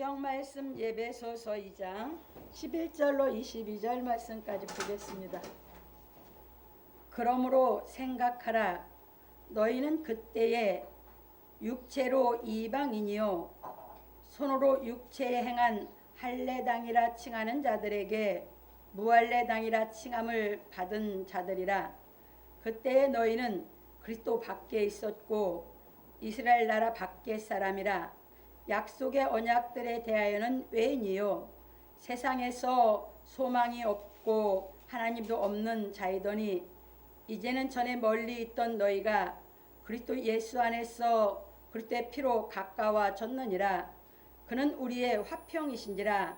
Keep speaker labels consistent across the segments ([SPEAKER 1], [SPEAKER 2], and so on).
[SPEAKER 1] 성경 말씀 예배소서 2장 11절로 22절 말씀까지 보겠습니다. 그러므로 생각하라. 너희는 그때에 육체로 이방인이요 손으로 육체에 행한 할례당이라 칭하는 자들에게 무할례당이라 칭함을 받은 자들이라. 그때에 너희는 그리스도 밖에 있었고 이스라엘 나라 밖의 사람이라. 약속의 언약들에 대하여는 외인이요 세상에서 소망이 없고 하나님도 없는 자이더니 이제는 전에 멀리 있던 너희가 그리스도 예수 안에서 그리스도의 피로 가까워졌느니라. 그는 우리의 화평이신지라.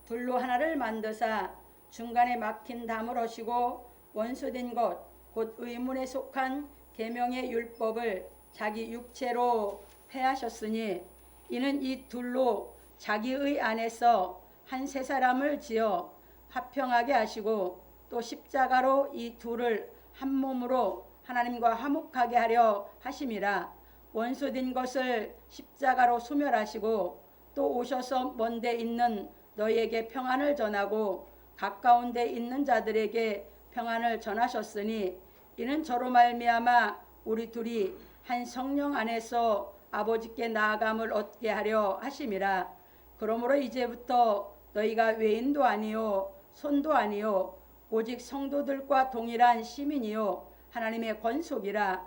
[SPEAKER 1] 둘로 하나를 만드사 중간에 막힌 담을 하시고 원수된 것 곧 의문에 속한 계명의 율법을 자기 육체로 폐하셨으니 이는 이 둘로 자기의 안에서 한 세 사람을 지어 화평하게 하시고 또 십자가로 이 둘을 한 몸으로 하나님과 화목하게 하려 하심이라. 원수된 것을 십자가로 소멸하시고 또 오셔서 먼 데 있는 너희에게 평안을 전하고 가까운 데 있는 자들에게 평안을 전하셨으니 이는 저로 말미암아 우리 둘이 한 성령 안에서 아버지께 나아감을 얻게 하려 하심이라. 그러므로 이제부터 너희가 외인도 아니요 손도 아니요 오직 성도들과 동일한 시민이요 하나님의 권속이라.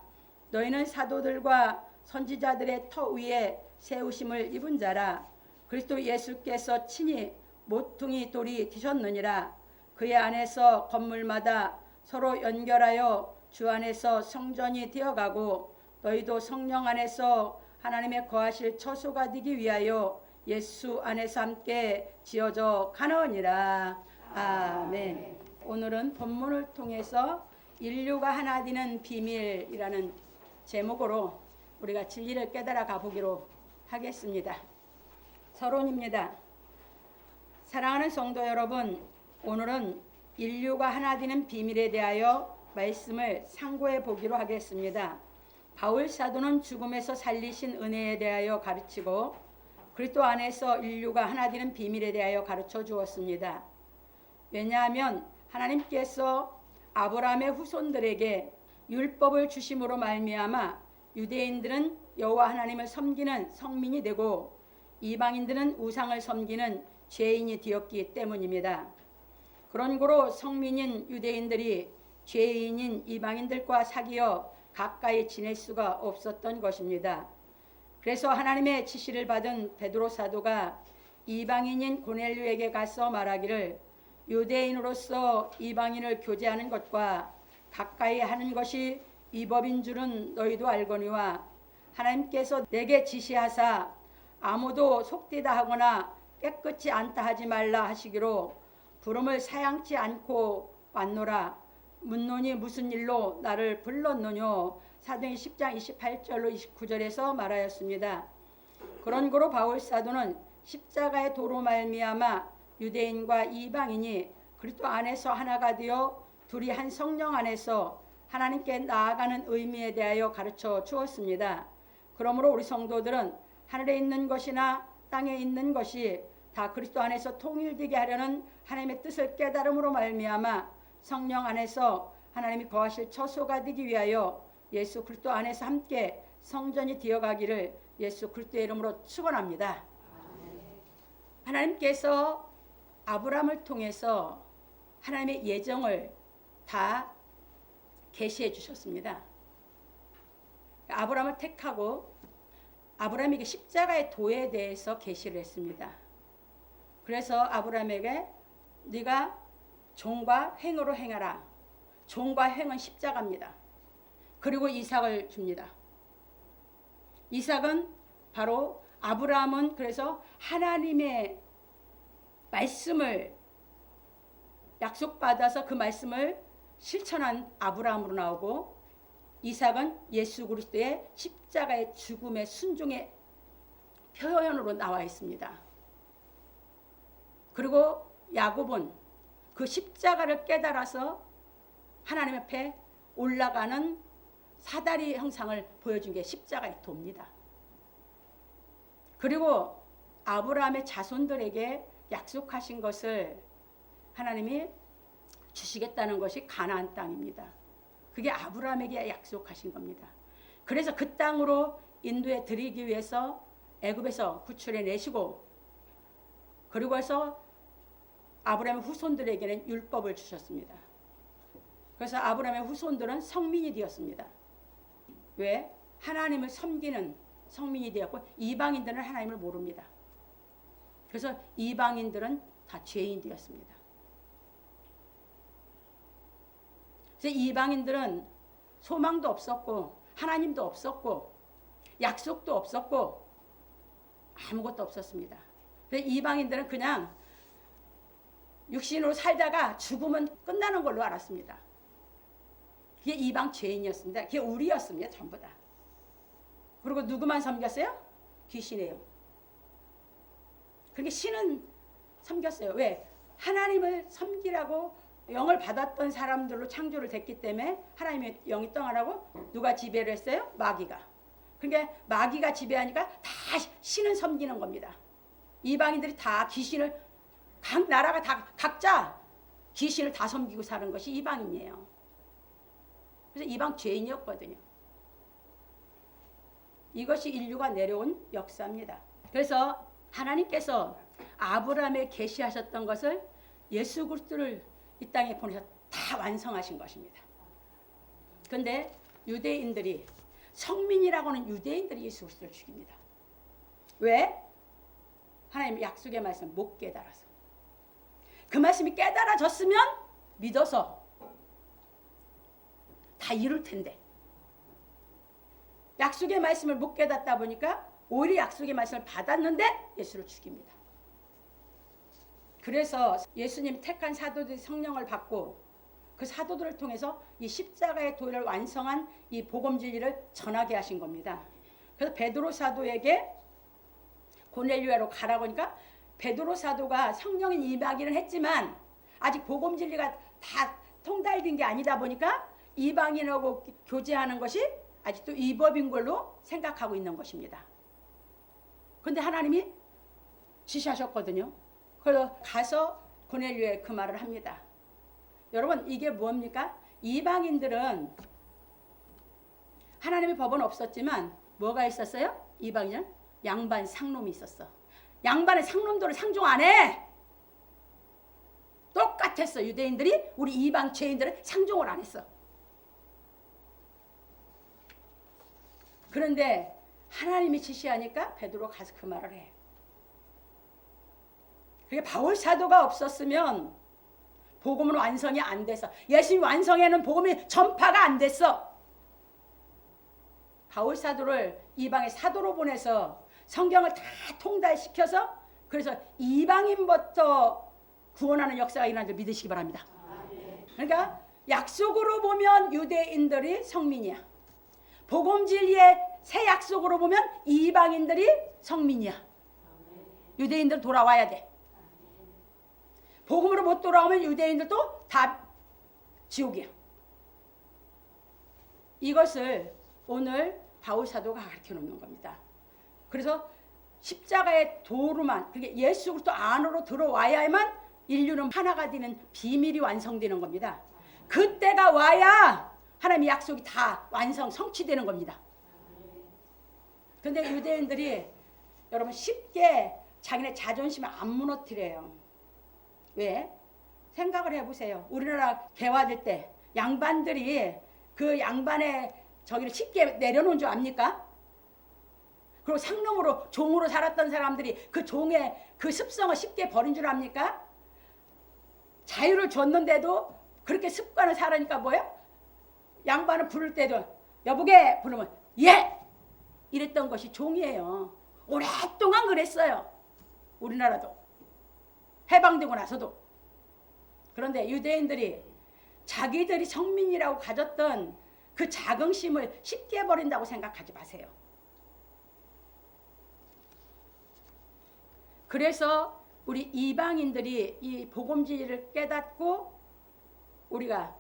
[SPEAKER 1] 너희는 사도들과 선지자들의 터 위에 세우심을 입은 자라. 그리스도 예수께서 친히 모퉁이 돌이 되셨느니라. 그의 안에서 건물마다 서로 연결하여 주 안에서 성전이 되어가고 너희도 성령 안에서 하나님의 거하실 처소가 되기 위하여 예수 안에서 함께 지어져 가느니라. 아멘. 오늘은 본문을 통해서 인류가 하나 되는 비밀이라는 제목으로 우리가 진리를 깨달아 가보기로 하겠습니다. 서론입니다. 사랑하는 성도 여러분, 오늘은 인류가 하나 되는 비밀에 대하여 말씀을 상고해 보기로 하겠습니다. 바울 사도는 죽음에서 살리신 은혜에 대하여 가르치고 그리스도 안에서 인류가 하나 되는 비밀에 대하여 가르쳐 주었습니다. 왜냐하면 하나님께서 아브라함의 후손들에게 율법을 주심으로 말미암아 유대인들은 여호와 하나님을 섬기는 성민이 되고 이방인들은 우상을 섬기는 죄인이 되었기 때문입니다. 그런 고로 성민인 유대인들이 죄인인 이방인들과 사귀어 가까이 지낼 수가 없었던 것입니다. 그래서 하나님의 지시를 받은 베드로 사도가 이방인인 고넬료에게 가서 말하기를 유대인으로서 이방인을 교제하는 것과 가까이 하는 것이 위법인 줄은 너희도 알거니와 하나님께서 내게 지시하사 아무도 속되다 하거나 깨끗이 않다 하지 말라 하시기로 부름을 사양치 않고 왔노라. 묻노니 무슨 일로 나를 불렀느뇨. 사도행 10장 28절로 29절에서 말하였습니다. 그런 고로 바울 사도는 십자가의 도로 말미암아 유대인과 이방인이 그리스도 안에서 하나가 되어 둘이 한 성령 안에서 하나님께 나아가는 의미에 대하여 가르쳐 주었습니다. 그러므로 우리 성도들은 하늘에 있는 것이나 땅에 있는 것이 다 그리스도 안에서 통일되게 하려는 하나님의 뜻을 깨달음으로 말미암아 성령 안에서 하나님이 거하실 처소가 되기 위하여 예수 그리스도 안에서 함께 성전이 되어가기를 예수 그리스도의 이름으로 축원합니다. 하나님께서 아브라함을 통해서 하나님의 예정을 다 계시해 주셨습니다. 아브라함을 택하고 아브라함에게 십자가의 도에 대해서 계시를 했습니다. 그래서 아브라함에게 네가 종과 횡으로 행하라. 종과 횡은 십자가입니다. 그리고 이삭을 줍니다. 이삭은 바로 아브라함은 그래서 하나님의 말씀을 약속받아서 그 말씀을 실천한 아브라함으로 나오고 이삭은 예수 그리스도의 십자가의 죽음의 순종의 표현으로 나와 있습니다. 그리고 야곱은 그 십자가를 깨달아서 하나님 앞에 올라가는 사다리 형상을 보여준 게 십자가의 도입니다. 그리고 아브라함의 자손들에게 약속하신 것을 하나님이 주시겠다는 것이 가나안 땅입니다. 그게 아브라함에게 약속하신 겁니다. 그래서 그 땅으로 인도해 드리기 위해서 애굽에서 구출해 내시고, 그리고 해서 아브라함의 후손들에게는 율법을 주셨습니다. 그래서 아브라함의 후손들은 성민이 되었습니다. 왜? 하나님을 섬기는 성민이 되었고, 이방인들은 하나님을 모릅니다. 그래서 이방인들은 다 죄인 되었습니다. 그래서 이방인들은 소망도 없었고 하나님도 없었고 약속도 없었고 아무것도 없었습니다. 그래서 이방인들은 그냥 육신으로 살다가 죽으면 끝나는 걸로 알았습니다. 그게 이방 죄인이었습니다. 그게 우리였습니다. 전부 다. 그리고 누구만 섬겼어요? 귀신이에요. 그렇게 신은 섬겼어요. 왜? 하나님을 섬기라고 영을 받았던 사람들로 창조를 됐기 때문에 하나님의 영이 떠나라고 누가 지배를 했어요? 마귀가. 그러니까 마귀가 지배하니까 다 신은 섬기는 겁니다. 이방인들이 다 귀신을, 각 나라가 다 각자 귀신을 다 섬기고 사는 것이 이방인이에요. 그래서 이방 죄인이었거든요. 이것이 인류가 내려온 역사입니다. 그래서 하나님께서 아브라함에 계시하셨던 것을 예수 그리스도를 이 땅에 보내서 다 완성하신 것입니다. 그런데 유대인들이, 성민이라고 하는 유대인들이 예수 그리스도를 죽입니다. 왜? 하나님의 약속의 말씀을 못 깨달아서. 그 말씀이 깨달아졌으면 믿어서 다 이룰 텐데, 약속의 말씀을 못 깨닫다 보니까 오히려 약속의 말씀을 받았는데 예수를 죽입니다. 그래서 예수님이 택한 사도들이 성령을 받고 그 사도들을 통해서 이 십자가의 도를 완성한 이 복음 진리를 전하게 하신 겁니다. 그래서 베드로 사도에게 고넬료야로 가라고 하니까 베드로 사도가 성령인 임하기는 했지만 아직 복음 진리가 다 통달된 게 아니다 보니까 이방인하고 교제하는 것이 아직도 위법인 걸로 생각하고 있는 것입니다. 그런데 하나님이 지시하셨거든요. 그래서 가서 고넬료에 그 말을 합니다. 여러분, 이게 뭡니까? 이방인들은 하나님의 법은 없었지만 뭐가 있었어요? 이방인은 양반 상놈이 있었어. 양반의 상놈들을 상종 안 해. 똑같았어. 유대인들이 우리 이방 죄인들은 상종을 안 했어. 그런데 하나님이 지시하니까 베드로가 가서 그 말을 해. 그게 바울 사도가 없었으면 복음은 완성이 안 됐어. 예수님 완성에는 복음이 전파가 안 됐어. 바울 사도를 이방의 사도로 보내서 성경을 다 통달시켜서 그래서 이방인부터 구원하는 역사가 일어나는 줄 믿으시기 바랍니다. 그러니까 약속으로 보면 유대인들이 성민이야. 복음 진리의 새 약속으로 보면 이방인들이 성민이야. 유대인들 돌아와야 돼. 복음으로 못 돌아오면 유대인들도 다 지옥이야. 이것을 오늘 바울 사도가 가르쳐 놓는 겁니다. 그래서 십자가의 도로만, 그게 예수 그리스도 안으로 들어와야만 인류는 하나가 되는 비밀이 완성되는 겁니다. 그때가 와야 하나님의 약속이 다 완성, 성취되는 겁니다. 그런데 유대인들이 여러분 쉽게 자기네 자존심을 안 무너뜨려요. 왜? 생각을 해보세요. 우리나라 개화될 때 양반들이 그 양반의 저기를 쉽게 내려놓은 줄 압니까? 그리고 상놈으로 종으로 살았던 사람들이 그 종의 그 습성을 쉽게 버린 줄 압니까? 자유를 줬는데도 그렇게 습관을 살으니까 뭐예요? 양반을 부를 때도 여보게 부르면 예! 이랬던 것이 종이에요. 오랫동안 그랬어요. 우리나라도. 해방되고 나서도. 그런데 유대인들이 자기들이 성민이라고 가졌던 그 자긍심을 쉽게 버린다고 생각하지 마세요. 그래서 우리 이방인들이 이 복음 진리를 깨닫고 우리가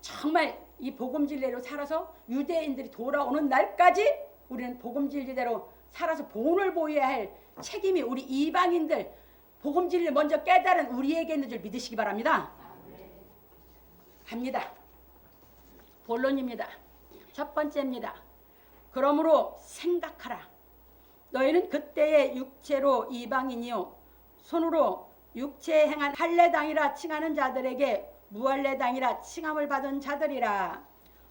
[SPEAKER 1] 정말 이 복음 진리로 살아서 유대인들이 돌아오는 날까지 우리는 복음 진리대로 살아서 본을 보여야 할 책임이 우리 이방인들 복음 진리를 먼저 깨달은 우리에게 있는 줄 믿으시기 바랍니다. 갑니다. 본론입니다. 첫 번째입니다. 그러므로 생각하라. 너희는 그때의 육체로 이방인이요 손으로 육체에 행한 할례당이라 칭하는 자들에게 무할례당이라 칭함을 받은 자들이라.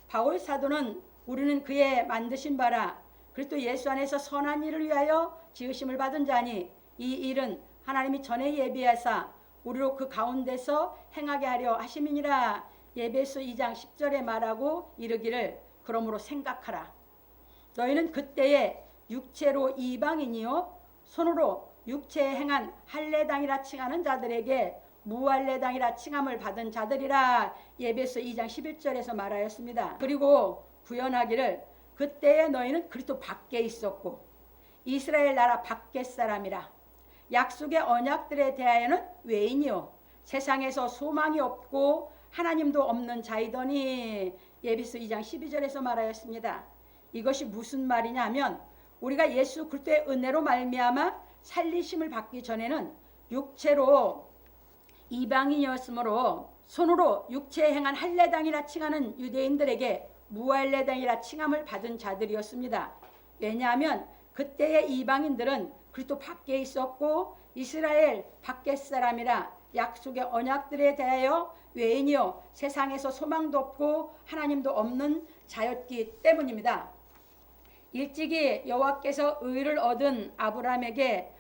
[SPEAKER 1] 바울 사도는 우리는 그의 만드신 바라 그리스도 예수 안에서 선한 일을 위하여 지으심을 받은 자니 이 일은 하나님이 전에 예비하사 우리로 그 가운데서 행하게 하려 하심이니라. 에베소 2장 10절에 말하고 이르기를 그러므로 생각하라. 너희는 그때에 육체로 이방인이요 손으로 육체에 행한 할례당이라 칭하는 자들에게 무할례당이라 칭함을 받은 자들이라. 에베소 2장 11절에서 말하였습니다. 그리고 구현하기를 그때에 너희는 그리스도 밖에 있었고 이스라엘 나라 밖의 사람이라. 약속의 언약들에 대하여는 외인이요 세상에서 소망이 없고 하나님도 없는 자이더니. 에베소 2장 12절에서 말하였습니다. 이것이 무슨 말이냐 하면 우리가 예수 그리스도의 은혜로 말미암아 살리심을 받기 전에는 육체로 이방인이었으므로 손으로 육체에 행한 할례당이라 칭하는 유대인들에게 무할례당이라 칭함을 받은 자들이었습니다. 왜냐하면 그때의 이방인들은 그리스도 밖에 있었고 이스라엘 밖의 사람이라 약속의 언약들에 대하여 외인이요 세상에서 소망도 없고 하나님도 없는 자였기 때문입니다. 일찍이 여호와께서 의를 얻은 아브라함에게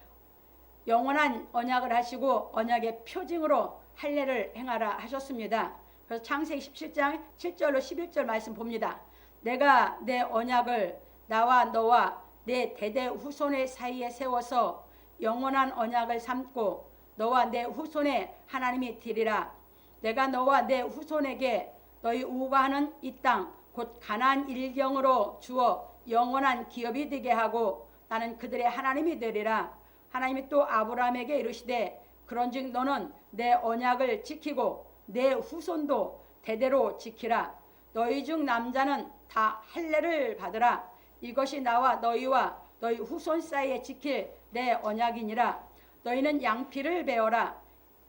[SPEAKER 1] 영원한 언약을 하시고 언약의 표징으로 할례를 행하라 하셨습니다. 그래서 창세기 17장 7절로 11절 말씀 봅니다. 내가 내 언약을 나와 너와 내 대대 후손의 사이에 세워서 영원한 언약을 삼고 너와 내 후손의 하나님이 되리라. 내가 너와 내 후손에게 너희 우거하는 이 땅 곧 가나안 일경으로 주어 영원한 기업이 되게 하고 나는 그들의 하나님이 되리라. 하나님이 또 아브라함에게 이르시되 그런즉 너는 내 언약을 지키고 내 후손도 대대로 지키라. 너희 중 남자는 다 할례를 받으라. 이것이 나와 너희와 너희 후손 사이에 지킬 내 언약이니라. 너희는 양피를 베어라.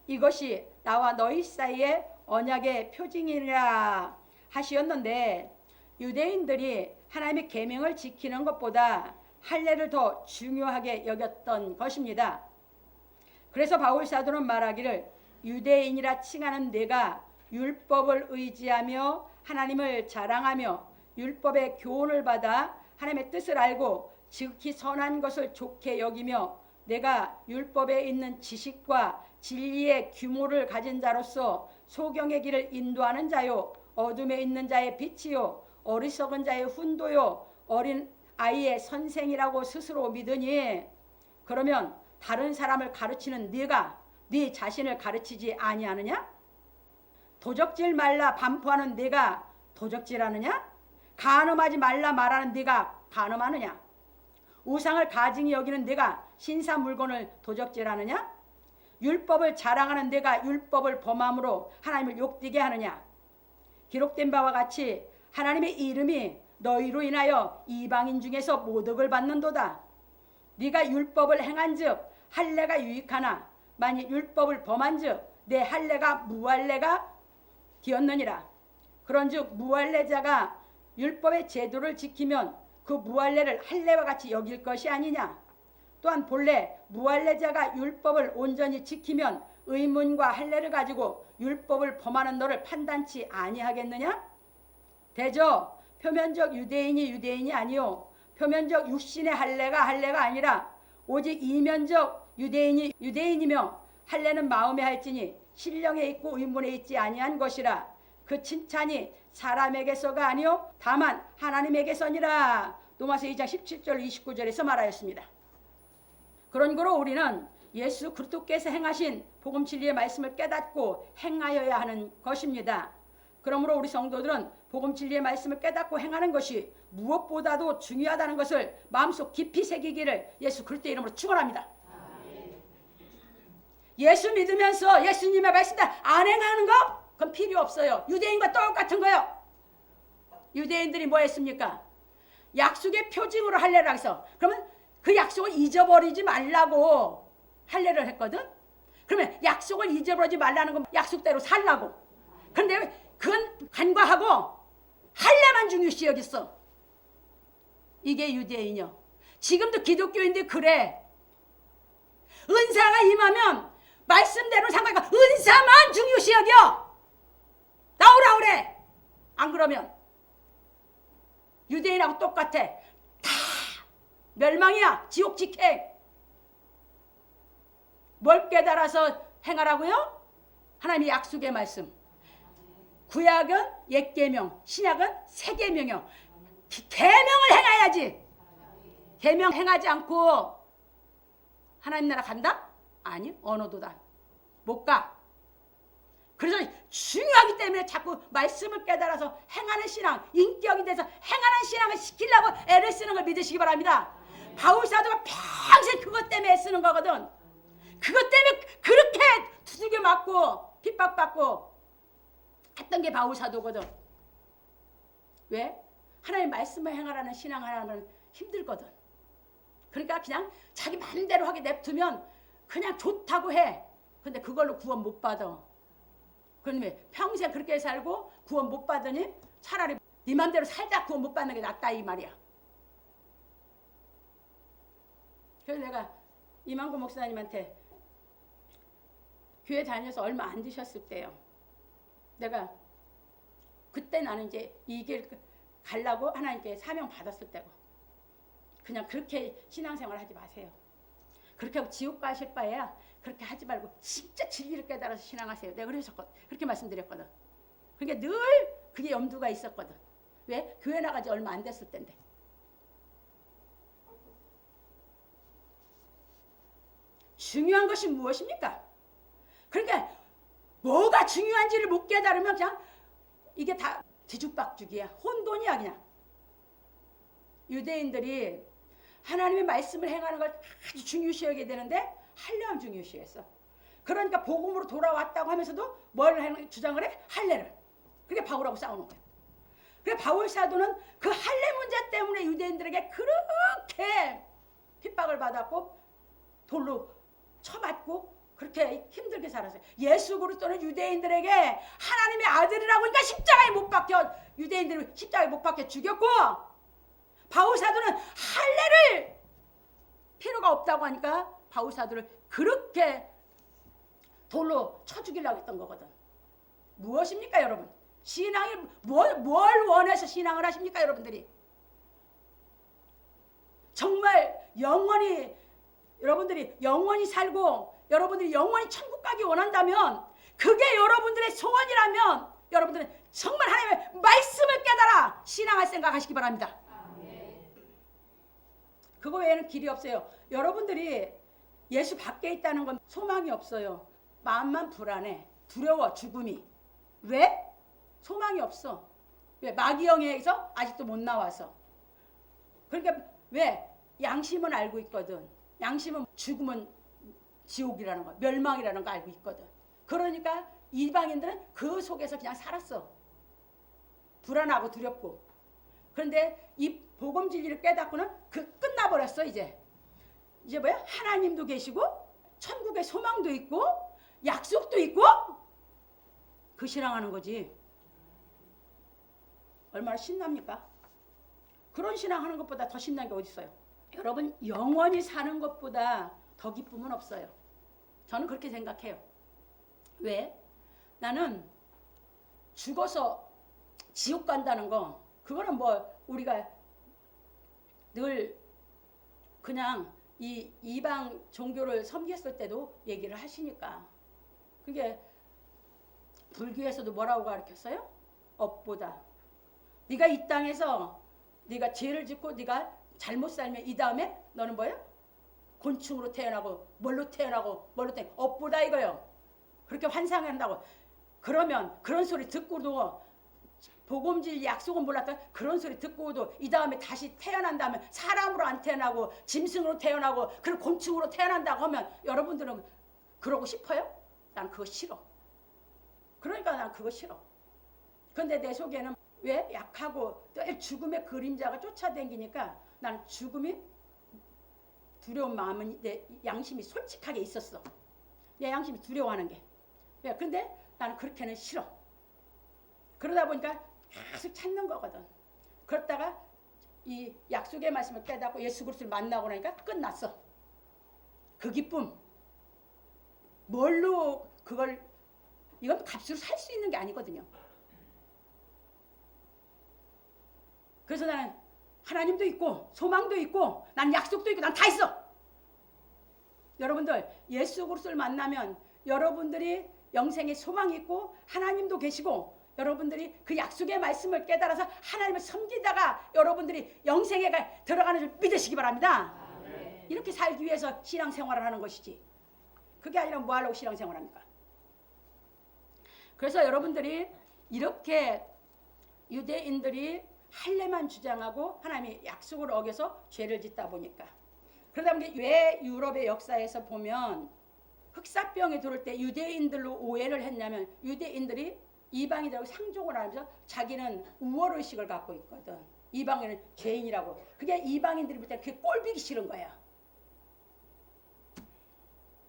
[SPEAKER 1] 이것이 나와 너희 사이에 언약의 표징이라 하시었는데 유대인들이 하나님의 계명을 지키는 것보다 할례를 더 중요하게 여겼던 것입니다. 그래서 바울 사도는 말하기를 유대인이라 칭하는 내가 율법을 의지하며 하나님을 자랑하며 율법의 교훈을 받아 하나님의 뜻을 알고 지극히 선한 것을 좋게 여기며 내가 율법에 있는 지식과 진리의 규모를 가진 자로서 소경의 길을 인도하는 자요 어둠에 있는 자의 빛이요 어리석은 자의 훈도요 어린 아이의 선생이라고 스스로 믿으니 그러면 다른 사람을 가르치는 네가 네 자신을 가르치지 아니하느냐? 도적질 말라 반포하는 네가 도적질하느냐? 간음하지 말라 말하는 네가 간음하느냐? 우상을 가증히 여기는 네가 신사 물건을 도적질하느냐? 율법을 자랑하는 네가 율법을 범함으로 하나님을 욕되게 하느냐? 기록된 바와 같이 하나님의 이름이 너희로 인하여 이방인 중에서 모독을 받는도다. 네가 율법을 행한즉 할례가 유익하나 만일 율법을 범한즉 내 할례가 무할례가 되었느니라. 그런즉 무할례자가 율법의 제도를 지키면 그 무할례를 할례와 같이 여길 것이 아니냐. 또한 본래 무할례자가 율법을 온전히 지키면 의문과 할례를 가지고 율법을 범하는 너를 판단치 아니하겠느냐. 대저 표면적 유대인이 아니요 표면적 육신의 할례가 아니라 오직 이면적 유대인이며 할례는 마음에 할지니 신령에 있고 의문에 있지 아니한 것이라. 그 칭찬이 사람에게서가 아니요 다만 하나님에게서니라. 로마서 2장 17절 29절에서 말하였습니다. 그러므로 우리는 예수 그리스도께서 행하신 복음 진리의 말씀을 깨닫고 행하여야 하는 것입니다. 그러므로 우리 성도들은 복음 진리의 말씀을 깨닫고 행하는 것이 무엇보다도 중요하다는 것을 마음속 깊이 새기기를 예수 그리스도의 이름으로 축원합니다. 예수 믿으면서 예수님의 말씀을 안 행하는 거? 그건 필요 없어요. 유대인과 똑같은 거예요. 유대인들이 뭐 했습니까? 약속의 표징으로 할례를 해서 그러면 그 약속을 잊어버리지 말라고 할례를 했거든. 그러면 약속을 잊어버리지 말라는 건 약속대로 살라고. 그런데 그건 간과하고 할례만 중요시 여겼어. 이게 유대인이요. 지금도 기독교인들 그래. 은사가 임하면 말씀대로 상관없고 은사만 중요시 여겨. 나오라 그래. 안 그러면 유대인하고 똑같아. 다 멸망이야. 지옥 직행. 뭘 깨달아서 행하라고요? 하나님의 약속의 말씀. 구약은 옛 계명, 신약은 새 계명이요. 계명을 행해야지. 계명 행하지 않고 하나님 나라 간다? 아니, 언어도다. 못 가. 그래서 중요하기 때문에 자꾸 말씀을 깨달아서 행하는 신앙, 인격이 돼서 행하는 신앙을 시키려고 애를 쓰는 걸 믿으시기 바랍니다. 바울 사도가 평생 그것 때문에 애쓰는 거거든. 그것 때문에 그렇게 두들겨 맞고 핍박받고 했던 게 바울 사도거든. 왜? 하나님 말씀을 행하라는 신앙 하나는 힘들거든. 그러니까 그냥 자기 마음대로 하게 냅두면 그냥 좋다고 해. 근데 그걸로 구원 못 받아. 그러면 평생 그렇게 살고 구원 못 받으니 차라리 네 맘대로 살다 구원 못 받는 게 낫다 이 말이야. 그래서 내가 이만구 목사님한테 교회 다녀서 얼마 안 되셨을 때요. 내가 그때 나는 이제 이 길 가려고 하나님께 사명 받았을 때고 그냥 그렇게 신앙생활 하지 마세요. 그렇게 하고 지옥 가실 바에야 그렇게 하지 말고 진짜 진리를 깨달아서 신앙하세요. 내가 그렇게 말씀드렸거든. 그러니까 늘 그게 염두가 있었거든. 왜? 교회 나가지 얼마 안 됐을 텐데. 중요한 것이 무엇입니까? 그러니까 뭐가 중요한지를 못 깨달으면 그냥 이게 다 뒤죽박죽이야. 혼돈이야 그냥. 유대인들이 하나님의 말씀을 행하는 걸 아주 중요시 여기게 되는데 할례만 중요시했어. 그러니까 복음으로 돌아왔다고 하면서도 뭘 주장을 해? 할례를. 그게 바울하고 싸우는 거야. 그래 바울 사도는 그 할례 문제 때문에 유대인들에게 그렇게 핍박을 받았고 돌로 쳐맞고 그렇게 힘들게 살았어요. 예수 그리스도는 유대인들에게 하나님의 아들이라고 하니까 십자가에 못 박혀 유대인들을 십자가에 못 박혀 죽였고 바울 사도는 할례를 필요가 없다고 하니까 바울 사도를 그렇게 돌로 쳐 죽이려고 했던 거거든. 무엇입니까 여러분? 신앙이 뭘 원해서 신앙을 하십니까 여러분들이? 정말 영원히 여러분들이 영원히 살고 여러분들이 영원히 천국 가기 원한다면 그게 여러분들의 소원이라면 여러분들은 정말 하나님의 말씀을 깨달아 신앙할 생각 하시기 바랍니다. 그거 외에는 길이 없어요. 여러분들이 예수 밖에 있다는 건 소망이 없어요. 마음만 불안해. 두려워 죽음이. 왜? 소망이 없어. 왜? 마귀영에서 아직도 못 나와서. 그러니까 왜? 양심은 알고 있거든. 양심은 죽으면 지옥이라는 거, 멸망이라는 거 알고 있거든. 그러니까 이방인들은 그 속에서 그냥 살았어. 불안하고 두렵고. 그런데 이 복음 진리를 깨닫고는 끝나버렸어 이제. 이제 뭐야? 하나님도 계시고 천국의 소망도 있고 약속도 있고 그 신앙하는 거지. 얼마나 신납니까? 그런 신앙하는 것보다 더 신난 게 어디 있어요? 여러분 영원히 사는 것보다 더 기쁨은 없어요. 저는 그렇게 생각해요. 왜? 나는 죽어서 지옥 간다는 거 그거는 뭐 우리가 늘 그냥 이 이방 종교를 섬겼을 때도 얘기를 하시니까 그게 불교에서도 뭐라고 가르쳤어요? 업보다. 네가 이 땅에서 네가 죄를 짓고 네가 잘못 살면 이 다음에 너는 뭐예요? 곤충으로 태어나고 뭘로 태어나고 업보다 이거요. 그렇게 환상한다고. 그러면 그런 소리 듣고도 복음질 약속은 몰랐던 그런 소리 듣고도 이 다음에 다시 태어난다면 사람으로 안 태어나고 짐승으로 태어나고 그런 곤충으로 태어난다고 하면 여러분들은 그러고 싶어요? 난 그거 싫어. 그러니까 난 그거 싫어. 근데 내 속에는 왜? 약하고 늘 죽음의 그림자가 쫓아다니니까 나는 죽음이 두려운 마음은 내 양심이 솔직하게 있었어. 내 양심이 두려워하는 게. 근데 나는 그렇게는 싫어. 그러다 보니까 계속 찾는 거거든. 그러다가 이 약속의 말씀을 깨닫고 예수 그리스도를 만나고 나니까 끝났어. 그 기쁨. 뭘로 그걸, 이건 값으로 살 수 있는 게 아니거든요. 그래서 나는 하나님도 있고 소망도 있고 난 약속도 있고 난 다 있어. 여러분들 예수 그리스도를 만나면 여러분들이 영생의 소망이 있고 하나님도 계시고 여러분들이 그 약속의 말씀을 깨달아서 하나님을 섬기다가 여러분들이 영생에 들어가는 줄 믿으시기 바랍니다. 네. 이렇게 살기 위해서 신앙생활을 하는 것이지. 그게 아니라 뭐 하려고 신앙생활합니까? 그래서 여러분들이 이렇게 유대인들이 할례만 주장하고 하나님이 약속을 어겨서 죄를 짓다 보니까, 그러다 보니 왜 유럽의 역사에서 보면 흑사병이 들어올 때 유대인들로 오해를 했냐면 유대인들이 이방인들하고 상종을 하면서 자기는 우월의식을 갖고 있거든. 이방인은 죄인이라고. 그게 이방인들이 볼 때 그게 꼴보기 싫은 거야.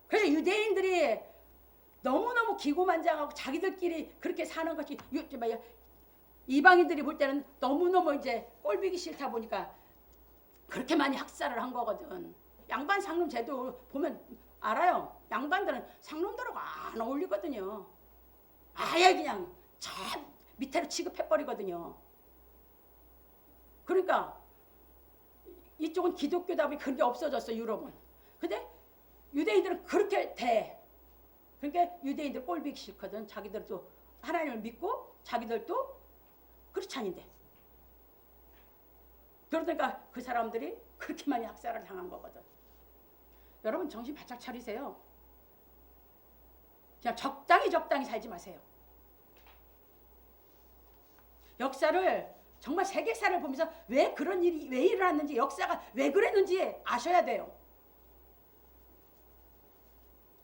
[SPEAKER 1] 그래서 유대인들이 너무너무 기고만장하고 자기들끼리 그렇게 사는 것이 이방인들이 볼 때는 너무너무 이제 꼴보기 싫다 보니까 그렇게 많이 학살을 한 거거든. 양반 상놈 제도 보면 알아요. 양반들은 상놈들하고 안 어울리거든요. 아예 그냥 저 밑으로 취급해버리거든요. 그러니까 이쪽은 기독교다 보니 그런 게 없어졌어, 유럽은. 근데 유대인들은 그렇게 돼. 그러니까 유대인들 꼴보기 싫거든. 자기들도 하나님을 믿고 자기들도 크리스찬인데. 그러니까 그 사람들이 그렇게 많이 학살을 당한 거거든. 여러분 정신 바짝 차리세요. 그냥 적당히 살지 마세요. 역사를 정말 세계사를 보면서 왜 그런 일이 왜 일어났는지, 역사가 왜 그랬는지 아셔야 돼요.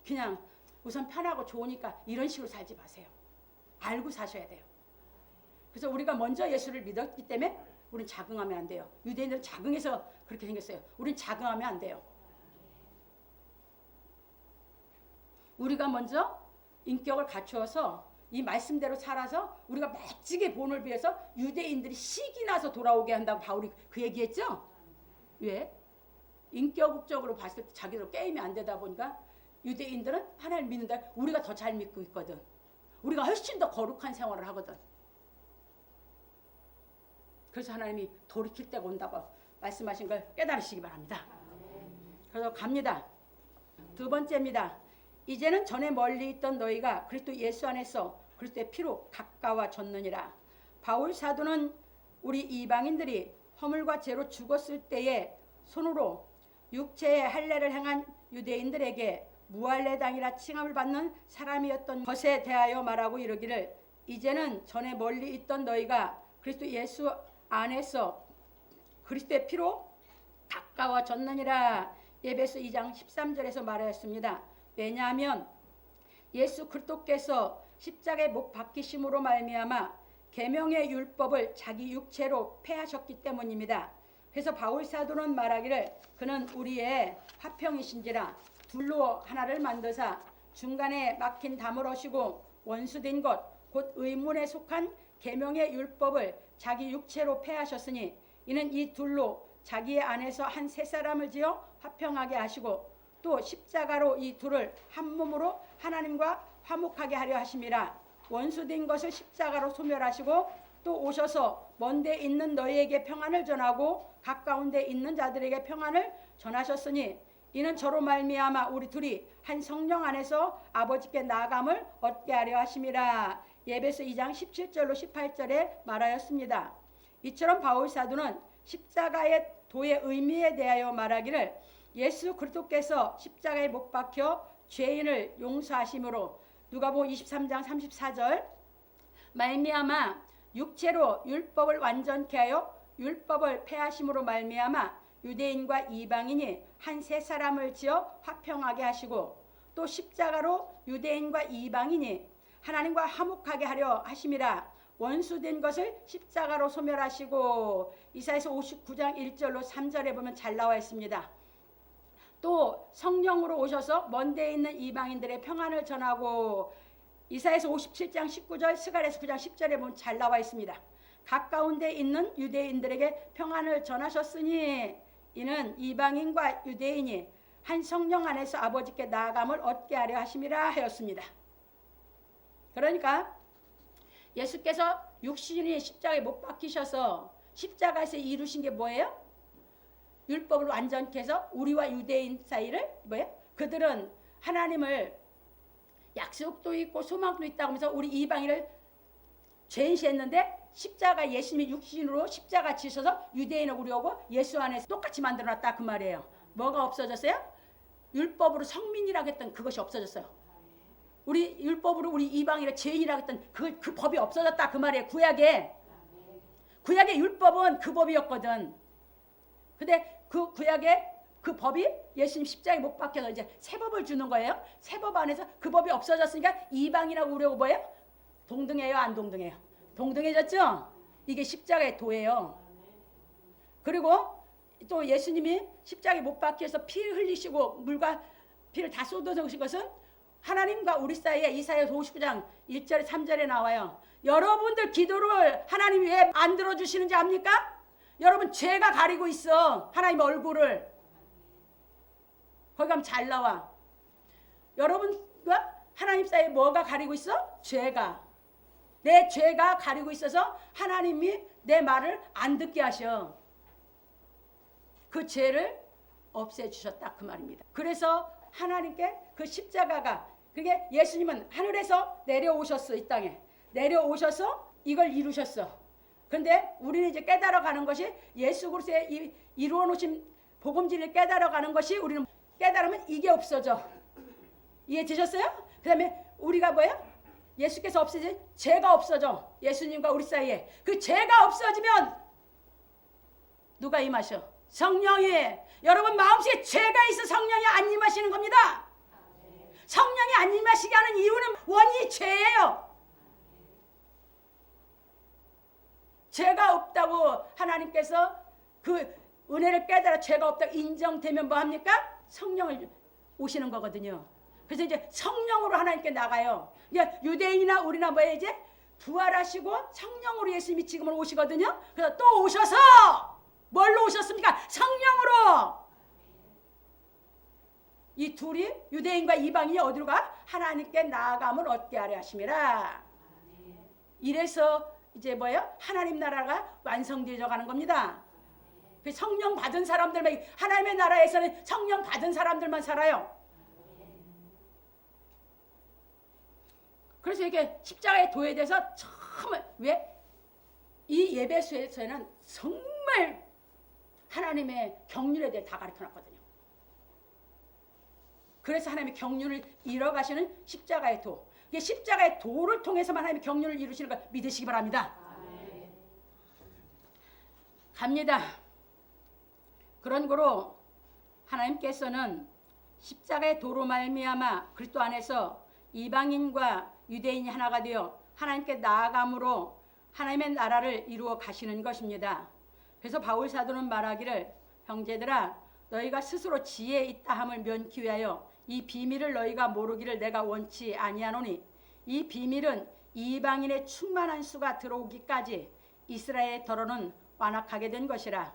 [SPEAKER 1] 그냥 우선 편하고 좋으니까 이런 식으로 살지 마세요. 알고 사셔야 돼요. 그래서 우리가 먼저 예수를 믿었기 때문에 우리는 자긍하면 안 돼요. 유대인들은 자긍해서 그렇게 생겼어요. 우리는 자긍하면 안 돼요. 우리가 먼저 인격을 갖추어서 이 말씀대로 살아서 우리가 멋지게 본을 비해서 유대인들이 식이 나서 돌아오게 한다고 바울이 그 얘기했죠? 왜? 인격적으로 봤을 때 자기들 게임이 안 되다 보니까 유대인들은 하나님을 믿는다. 우리가 더 잘 믿고 있거든. 우리가 훨씬 더 거룩한 생활을 하거든. 그래서 하나님이 돌이킬 때가 온다고 말씀하신 걸 깨달으시기 바랍니다. 그래서 갑니다. 두 번째입니다. 이제는 전에 멀리 있던 너희가 그리스도 예수 안에서 그리스도의 피로 가까워졌느니라. 바울 사도는 우리 이방인들이 허물과 죄로 죽었을 때에 손으로 육체의 할례를 행한 유대인들에게 무할례당이라 칭함을 받는 사람이었던 것에 대하여 말하고 이르기를, 이제는 전에 멀리 있던 너희가 그리스도 예수 안에서 그리스도의 피로 가까워졌느니라. 에베소 2장 13절에서 말하였습니다. 왜냐하면 예수 그리스도께서 십자가에 못 박히심으로 말미암아 계명의 율법을 자기 육체로 폐하셨기 때문입니다. 그래서 바울 사도는 말하기를, 그는 우리의 화평이신지라 둘로 하나를 만드사 중간에 막힌 담을 어시고 원수된 것 곧 의문에 속한 계명의 율법을 자기 육체로 폐하셨으니 이는 이 둘로 자기 안에서 한 세 사람을 지어 화평하게 하시고 또 십자가로 이 둘을 한 몸으로 하나님과 화목하게 하려 하심이라. 원수된 것을 십자가로 소멸하시고 또 오셔서 먼데 있는 너희에게 평안을 전하고 가까운 데 있는 자들에게 평안을 전하셨으니 이는 저로 말미암아 우리 둘이 한 성령 안에서 아버지께 나아감을 얻게 하려 하심이라. 에베소 2장 17절로 18절에 말하였습니다. 이처럼 바울 사도는 십자가의 도의 의미에 대하여 말하기를, 예수 그리스도께서 십자가에 못 박혀 죄인을 용서하심으로 누가복음 23장 34절 말미암아 육체로 율법을 완전케 하여 율법을 폐하심으로 말미암아 유대인과 이방인이 한 세 사람을 지어 화평하게 하시고 또 십자가로 유대인과 이방인이 하나님과 화목하게 하려 하심이라. 원수된 것을 십자가로 소멸하시고. 이사야서 59장 1절로 3절에 보면 잘 나와 있습니다. 또 성령으로 오셔서 먼데 있는 이방인들의 평안을 전하고 이사야서 57장 19절 스가랴서 9장 10절에 보면 잘 나와 있습니다. 가까운 데 있는 유대인들에게 평안을 전하셨으니 이는 이방인과 유대인이 한 성령 안에서 아버지께 나아감을 얻게 하려 하심이라 하였습니다. 그러니까 예수께서 육신이 십자가에 못 박히셔서 십자가에서 이루신 게 뭐예요? 율법을 완전케 해서 우리와 유대인 사이를 뭐예요? 그들은 하나님을 약속도 있고 소망도 있다고 하면서 우리 이방인을 죄인시했는데 십자가 예수님이 육신으로 십자가 지셔서 유대인을 우리하고 예수 안에서 똑같이 만들어놨다 그 말이에요. 뭐가 없어졌어요? 율법으로 성민이라고 했던 그것이 없어졌어요. 우리 율법으로 우리 이방인을 죄인이라고 했던 그 법이 없어졌다 그 말이에요. 구약의 율법은 그 법이었거든. 근데 그 구약의 그 법이 예수님 십자가에 못 박혀서 이제 새 법을 주는 거예요. 새 법 안에서 그 법이 없어졌으니까 이방인하고 우리하고 뭐예요? 동등해요, 안 동등해요? 동등해졌죠? 이게 십자가의 도예요. 그리고 또 예수님이 십자가에 못 박혀서 피 흘리시고 물과 피를 다 쏟아놓으신 것은 하나님과 우리 사이에 이사야 59장 1절 3절에 나와요. 여러분들 기도를 하나님이 왜 안 들어주시는지 압니까? 여러분 죄가 가리고 있어. 하나님 얼굴을. 거기 가면 잘 나와. 여러분과 하나님 사이에 뭐가 가리고 있어? 죄가. 내 죄가 가리고 있어서 하나님이 내 말을 안 듣게 하셔. 그 죄를 없애주셨다 그 말입니다. 그래서 하나님께 그 십자가가 그게 예수님은 하늘에서 내려오셨어. 이 땅에 내려오셔서 이걸 이루셨어. 근데 우리는 이제 깨달아가는 것이 예수 그리스도의 이루어 놓으신 복음진을 깨달아가는 것이 우리는 깨달으면 이게 없어져. 이해되셨어요? 그 다음에 우리가 뭐예요? 예수께서 없애진 죄가 없어져. 예수님과 우리 사이에 그 죄가 없어지면 누가 임하셔? 성령이. 여러분 마음속에 죄가 있어 성령이 안 임하시는 겁니다. 성령이 안 임하시게 하는 이유는 원인이 죄예요. 죄가 없다고 하나님께서 그 은혜를 깨달아 죄가 없다고 인정되면 뭐합니까? 성령을 오시는 거거든요. 그래서 이제 성령으로 하나님께 나가요. 이제 유대인이나 우리나 뭐예요? 이제 부활하시고 성령으로 예수님이 지금은 오시거든요. 그래서 또 오셔서 뭘로 오셨습니까? 성령으로. 이 둘이 유대인과 이방인이 어디로 가? 하나님께 나아감을 얻게 하려 하심이라. 이래서 이제 뭐예요? 하나님 나라가 완성되어 가는 겁니다. 그 성령 받은 사람들만, 하나님의 나라에서는 성령 받은 사람들만 살아요. 그래서 이게 십자가의 도에 대해서 처음 왜? 이 예배소에서는 정말 하나님의 경륜에 대해 다 가르쳐놨거든요. 그래서 하나님의 경륜을 이뤄가시는 십자가의 도. 이게 십자가의 도를 통해서만 하나님의 경륜을 이루시는 걸 믿으시기 바랍니다. 갑니다. 그런 거로 하나님께서는 십자가의 도로 말미암아 그리스도 안에서 이방인과 유대인이 하나가 되어 하나님께 나아감으로 하나님의 나라를 이루어 가시는 것입니다. 그래서 바울 사도는 말하기를 형제들아 너희가 스스로 지혜 있다 함을 면키 위하여 이 비밀을 너희가 모르기를 내가 원치 아니하노니 이 비밀은 이방인의 충만한 수가 들어오기까지 이스라엘의 더러는 완악하게 된 것이라.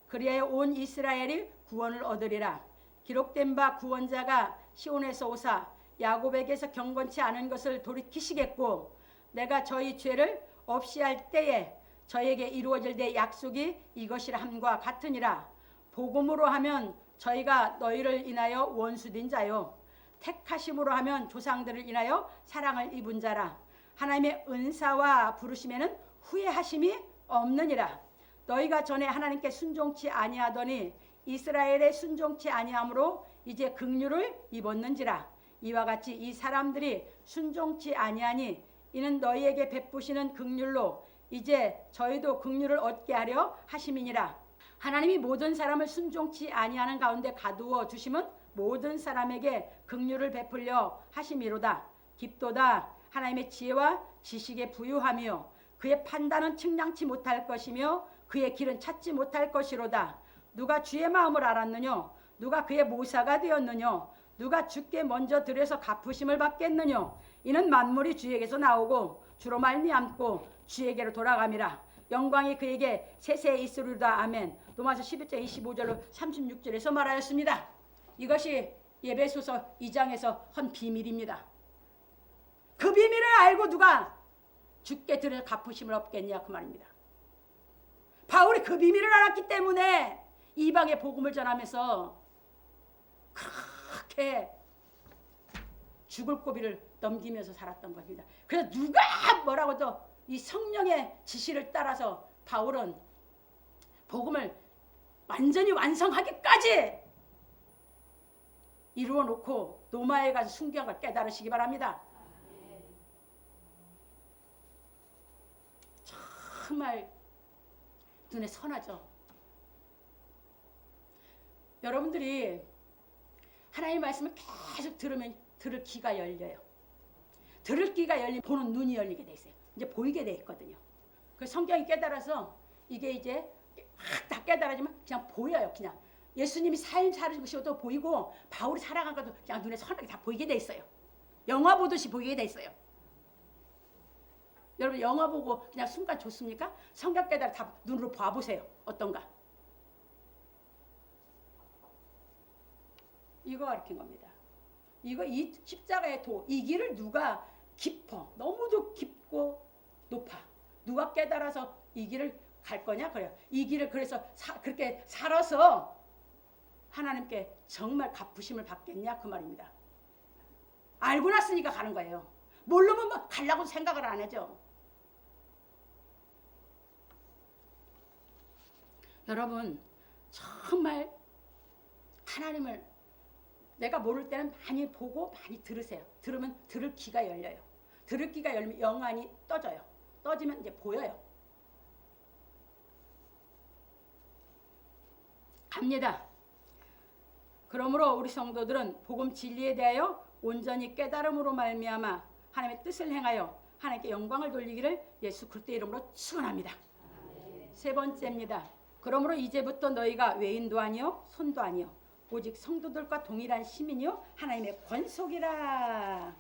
[SPEAKER 1] 그리하여 온 이스라엘이 구원을 얻으리라. 기록된 바 구원자가 시온에서 오사 야곱에게서 경건치 않은 것을 돌이키시겠고 내가 저희 죄를 없이 할 때에 저에게 이루어질 내 약속이 이것이라 함과 같으니라. 복음으로 하면 저희가 너희를 인하여 원수된 자요 택하심으로 하면 조상들을 인하여 사랑을 입은 자라. 하나님의 은사와 부르심에는 후회하심이 없느니라. 너희가 전에 하나님께 순종치 아니하더니 이스라엘에 순종치 아니함으로 이제 긍휼을 입었는지라. 이와 같이 이 사람들이 순종치 아니하니 이는 너희에게 베푸시는 긍휼로 이제 저희도 긍휼을 얻게 하려 하심이니라. 하나님이 모든 사람을 순종치 아니하는 가운데 가두어 주심은 모든 사람에게 긍휼을 베풀려 하심이로다. 깊도다 하나님의 지혜와 지식에 부유하며 그의 판단은 측량치 못할 것이며 그의 길은 찾지 못할 것이로다. 누가 주의 마음을 알았느냐? 누가 그의 모사가 되었느냐? 누가 주께 먼저 들여서 갚으심을 받겠느냐? 이는 만물이 주에게서 나오고 주로 말미암고 주에게로 돌아감이라. 영광이 그에게 세세에 있으리로다. 아멘. 로마서 11장 25절로 36절에서 말하였습니다. 이것이 에베소서 2장에서 한 비밀입니다. 그 비밀을 알고 누가 주께 들여서 갚으심을 얻겠냐 그 말입니다. 바울이 그 비밀을 알았기 때문에 이방의 복음을 전하면서 그렇게 죽을 고비를 넘기면서 살았던 겁니다. 그래서 누가 뭐라고도 이 성령의 지시를 따라서 바울은 복음을 완전히 완성하기까지 이루어 놓고 로마에 가서 순교한 걸 깨달으시기 바랍니다. 정말 눈에 선하죠. 여러분들이 하나님의 말씀을 계속 들으면 들을 귀가 열려요. 들을 귀가 열리면 보는 눈이 열리게 돼 있어요. 이제 보이게 돼 있거든요. 그 성경이 깨달아서 이게 이제 다 깨달아지면 그냥 보여요. 그냥 예수님이 삶 살으시고도 보이고 바울이 살아간 것도 그냥 눈에 선하게 다 보이게 돼 있어요. 영화 보듯이 보이게 돼 있어요. 여러분 영화 보고 그냥 순간 좋습니까? 성경 깨달아 다 눈으로 봐보세요. 어떤가? 이거 가르친 겁니다. 이거 이 십자가의 도, 이 길을 누가 깊어, 너무도 깊고 높아. 누가 깨달아서 이 길을 갈 거냐? 그래요. 이 길을 그래서 그렇게 살아서 하나님께 정말 갚으심을 받겠냐? 그 말입니다. 알고 났으니까 가는 거예요. 모르면 뭐 가려고 생각을 안 하죠. 여러분 정말 하나님을 내가 모를 때는 많이 보고 많이 들으세요. 들으면 들을 귀가 열려요. 들을 귀가 열리면 영안이 떠져요. 떠지면 이제 보여요. 갑니다. 그러므로 우리 성도들은 복음 진리에 대하여 온전히 깨달음으로 말미암아 하나님의 뜻을 행하여 하나님께 영광을 돌리기를 예수 그리스도의 이름으로 축원합니다. 세 번째입니다. 그러므로 이제부터 너희가 외인도 아니요 손도 아니요 오직 성도들과 동일한 시민이요 하나님의 권속이라.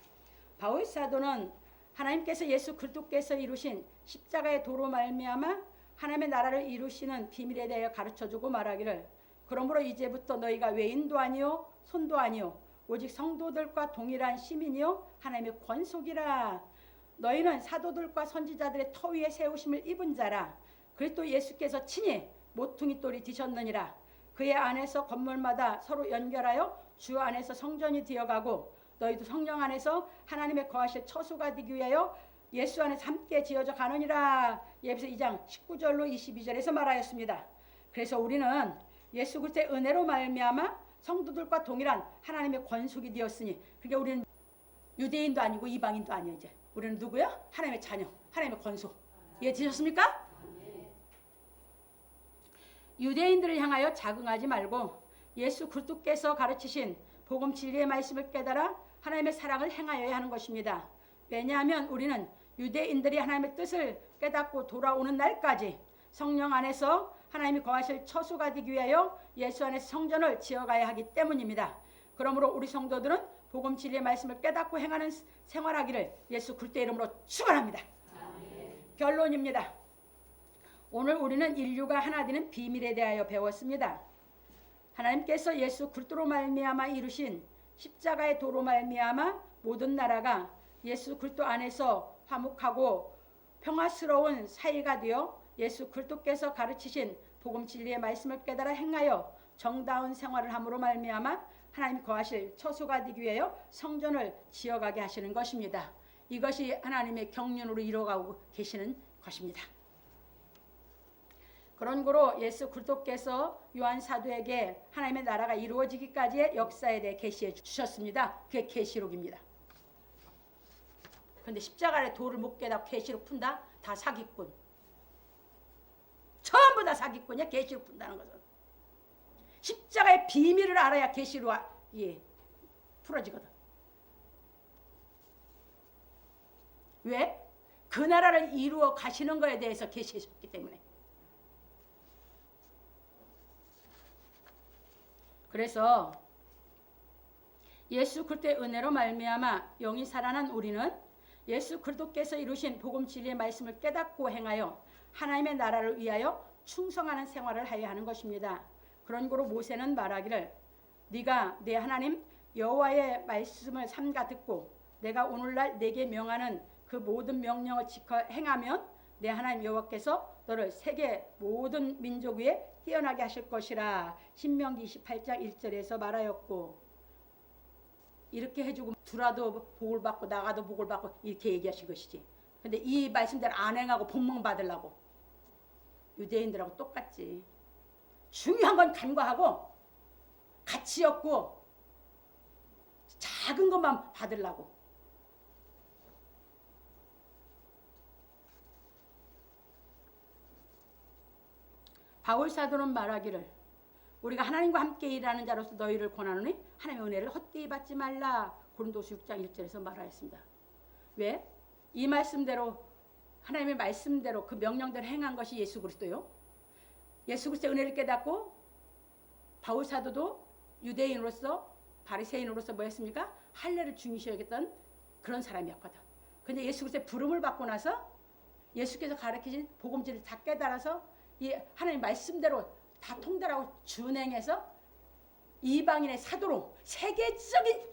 [SPEAKER 1] 바울 사도는 하나님께서 예수 그리스도께서 이루신 십자가의 도로 말미암아 하나님의 나라를 이루시는 비밀에 대하여 가르쳐주고 말하기를 그러므로 이제부터 너희가 외인도 아니요 손도 아니요 오직 성도들과 동일한 시민이요 하나님의 권속이라. 너희는 사도들과 선지자들의 터 위에 세우심을 입은 자라. 그리스도 예수께서 친히 모퉁이 돌이 되셨느니라. 그의 안에서 건물마다 서로 연결하여 주 안에서 성전이 되어가고 너희도 성령 안에서 하나님의 거하실 처소가 되기 위하여 예수 안에서 함께 지어져 가느니라. 에베소 2장 19절로 22절에서 말하였습니다. 그래서 우리는 예수 그리스도의 은혜로 말미암아 성도들과 동일한 하나님의 권속이 되었으니 그러니까 우리는 유대인도 아니고 이방인도 아니에요. 이제 우리는 누구야? 하나님의 자녀, 하나님의 권속. 이해되셨습니까? 유대인들을 향하여 자긍하지 말고 예수 그리스도께서 가르치신 복음 진리의 말씀을 깨달아 하나님의 사랑을 행하여야 하는 것입니다. 왜냐하면 우리는 유대인들이 하나님의 뜻을 깨닫고 돌아오는 날까지 성령 안에서 하나님이 거하실 처소가 되기 위하여 예수 안에서 성전을 지어가야 하기 때문입니다. 그러므로 우리 성도들은 복음 진리의 말씀을 깨닫고 행하는 생활하기를 예수 그리스도의 이름으로 축원합니다. 결론입니다. 오늘 우리는 인류가 하나 되는 비밀에 대하여 배웠습니다. 하나님께서 예수 그리스도로 말미암아 이루신 십자가의 도로 말미암아 모든 나라가 예수 그리스도 안에서 화목하고 평화스러운 사이가 되어 예수 그리스도께서 가르치신 복음 진리의 말씀을 깨달아 행하여 정다운 생활을 함으로 말미암아 하나님이 거하실 처소가 되기 위하여 성전을 지어가게 하시는 것입니다. 이것이 하나님의 경륜으로 이루어가고 계시는 것입니다. 그런 거로 예수 그리스도께서 요한 사도에게 하나님의 나라가 이루어지기까지의 역사에 대해 계시해 주셨습니다. 그게 계시록입니다. 그런데 십자가의 도를 못 깨닫고 계시록 푼다? 다 사기꾼. 전부 다 사기꾼이야. 계시록 푼다는 것은. 십자가의 비밀을 알아야 계시록 풀어지거든. 왜? 그 나라를 이루어 가시는 것에 대해서 계시했기 때문에. 그래서 예수 그리스도의 은혜로 말미암아 영이 살아난 우리는 예수 그리스도께서 이루신 복음 진리의 말씀을 깨닫고 행하여 하나님의 나라를 위하여 충성하는 생활을 하여야 하는 것입니다. 그런 고로 모세는 말하기를 네가 내 하나님 여호와의 말씀을 삼가 듣고 내가 오늘날 내게 명하는 그 모든 명령을 지켜 행하면 내 하나님 여호와께서 너를 세계 모든 민족 위에 뛰어나게 하실 것이라. 신명기 28장 1절에서 말하였고, 이렇게 해주고 들어도 복을 받고 나가도 복을 받고 이렇게 얘기하신 것이지. 근데 이 말씀대로 안 행하고 복만 받으려고 유대인들하고 똑같지. 중요한 건 간과하고 가치 없고 작은 것만 받으려고. 바울 사도는 말하기를 우리가 하나님과 함께 일하는 자로서 너희를 권하노니 하나님의 은혜를 헛되이 받지 말라. 고린도서 6장 1절에서 말하였습니다. 왜? 이 말씀대로 하나님의 말씀대로 그 명령대로 행한 것이 예수 그리스도요. 예수 그리스도의 은혜를 깨닫고 바울 사도도 유대인으로서 바리새인으로서 뭐였습니까? 할례를 중시하겠던 그런 사람이었거든. 근데 예수 그리스도의 부름을 받고 나서 예수께서 가르치신 복음질을 다 깨달아서 이 하나님 말씀대로 다 통달하고 준행해서 이방인의 사도로 세계적인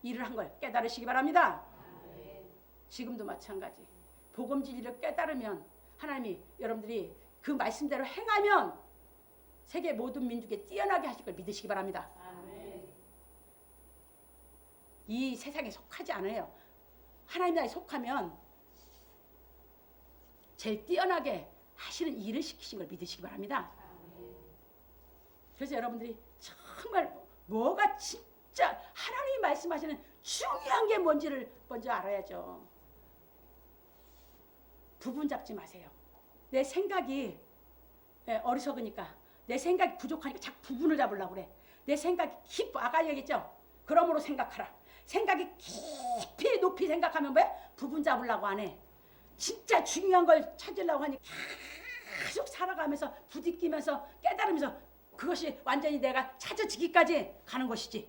[SPEAKER 1] 일을 한 걸 깨달으시기 바랍니다. 지금도 마찬가지. 복음 진리를 깨달으면 하나님이 여러분들이 그 말씀대로 행하면 세계 모든 민족에 뛰어나게 하실 걸 믿으시기 바랍니다. 이 세상에 속하지 않아요. 하나님 나라에 속하면 제일 뛰어나게 하시는 일을 시키신 걸 믿으시기 바랍니다. 그래서 여러분들이 정말 뭐가 진짜 하나님이 말씀하시는 중요한 게 뭔지를 먼저 알아야죠. 부분 잡지 마세요. 내 생각이 어리석으니까, 내 생각이 부족하니까 자꾸 부분을 잡으려고 그래. 내 생각이 깊어. 아까 얘기했죠. 그러므로 생각하라. 생각이 깊이 높이 생각하면 왜? 부분 잡으려고 안 해. 진짜 중요한 걸 찾으려고 하니 계속 살아가면서 부딪히면서 깨달으면서 그것이 완전히 내가 찾아지기까지 가는 것이지.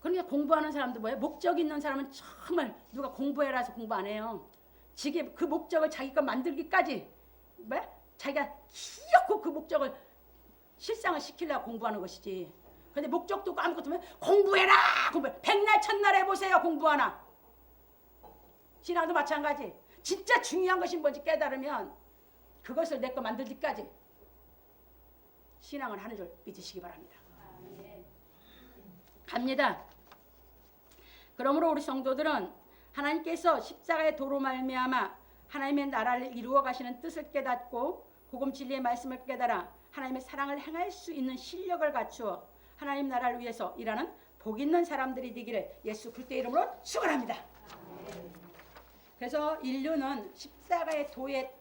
[SPEAKER 1] 그러니까 공부하는 사람도 뭐예요? 목적 있는 사람은 정말 누가 공부해라 해서 공부 안 해요. 지금 그 목적을 자기가 만들기까지 자기가 기어코 그 목적을 실상을 시키려고 공부하는 것이지. 근데 목적도 없고 아무것도 없으면 공부해라! 공부해. 백날 첫날 해보세요. 공부 하나. 신앙도 마찬가지. 진짜 중요한 것이 뭔지 깨달으면 그것을 내 거 만들기까지 신앙을 하는 줄 믿으시기 바랍니다. 갑니다. 그러므로 우리 성도들은 하나님께서 십자가의 도로 말미암아 하나님의 나라를 이루어 가시는 뜻을 깨닫고 복음 진리의 말씀을 깨달아 하나님의 사랑을 행할 수 있는 실력을 갖추어 하나님 나라를 위해서 일하는 복 있는 사람들이 되기를 예수 그리스도의 이름으로 축원합니다. 그래서 인류는 십자가의 도의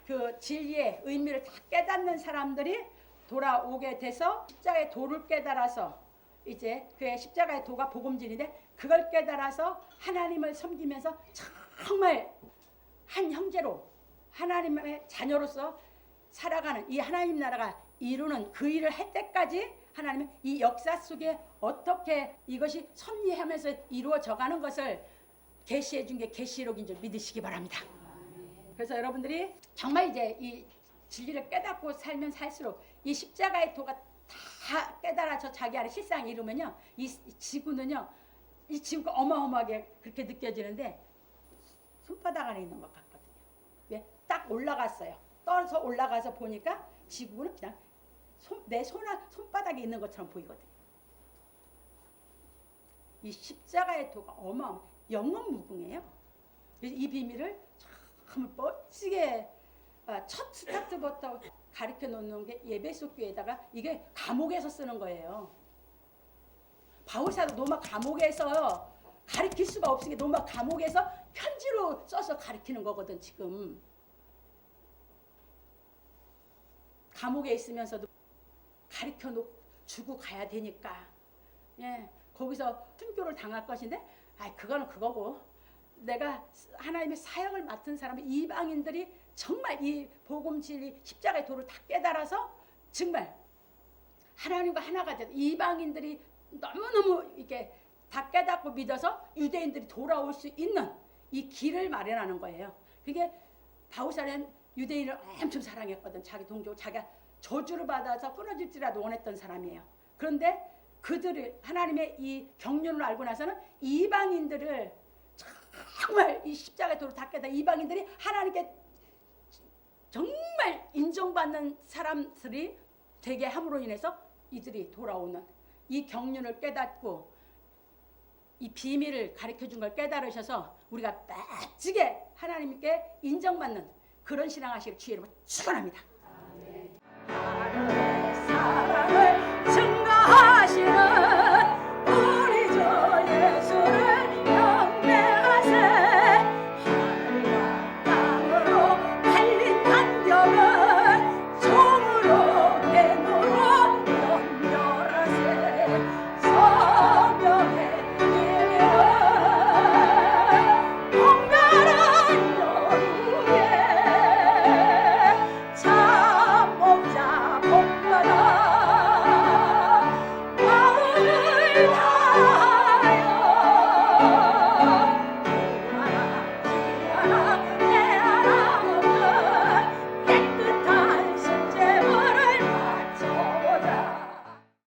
[SPEAKER 1] 그 진리의 의미를 다 깨닫는 사람들이 돌아오게 돼서 십자가의 도를 깨달아서 이제 그의 십자가의 도가 복음진인데 그걸 깨달아서 하나님을 섬기면서 정말 한 형제로 하나님의 자녀로서 살아가는 이 하나님 나라가 이루는 그 일을 할 때까지 하나님은 이 역사 속에 어떻게 이것이 섭리하면서 이루어져가는 것을 계시해 준 게 계시록인 줄 믿으시기 바랍니다. 그래서 여러분들이 정말 이제 이 진리를 깨닫고 살면 살수록 이 십자가의 도가 다 깨달아서 자기 안에 실상을 이루면요, 이 지구는요, 이 지구가 어마어마하게 그렇게 느껴지는데 손바닥 안에 있는 것 같거든요. 왜? 딱 올라갔어요. 떠서 올라가서 보니까 지구는 그냥 내 손바닥에 있는 것처럼 보이거든요. 이 십자가의 도가 어마어마 영원 무궁해요. 그래서 이 비밀을 참 멋지게 첫 스타트부터 가르쳐 놓는 게 예배소 교회에다가 이게 감옥에서 쓰는 거예요. 바울사도 로마 감옥에서 가르칠 수가 없으니까 로마 감옥에서 편지로 써서 가르치는 거거든. 지금 감옥에 있으면서도 가르쳐 주고 가야 되니까 거기서 순교를 당할 것인데 그거는 그거고 내가 하나님의 사역을 맡은 사람은 이방인들이 정말 이 복음 진리 십자가의 도를 다 깨달아서 정말 하나님과 하나가 돼서 이방인들이 너무너무 이렇게 다 깨닫고 믿어서 유대인들이 돌아올 수 있는 이 길을 마련하는 거예요. 그게 바울사는 유대인을 엄청 사랑했거든. 자기 동족, 자기가 저주를 받아서 끊어질지라도 원했던 사람이에요. 그런데 그들을 하나님의 이 경륜을 알고 나서는 이방인들을 정말 이 십자가의 도를 다 깨닫 이방인들이 하나님께 정말 인정받는 사람들이 되게 함으로 인해서 이들이 돌아오는 이 경륜을 깨닫고 이 비밀을 가르쳐준 걸 깨달으셔서 우리가 멋지게 하나님께 인정받는 그런 신앙하시길 주의 이름으로 축원합니다. 하늘의 사랑을 증거하시는 우리 주 예수를 경배하세. 하늘과 땅으로 갈린 간격을 종으로 뱀으로 연결하세. 성령의 참 목자 복받아 마음을 다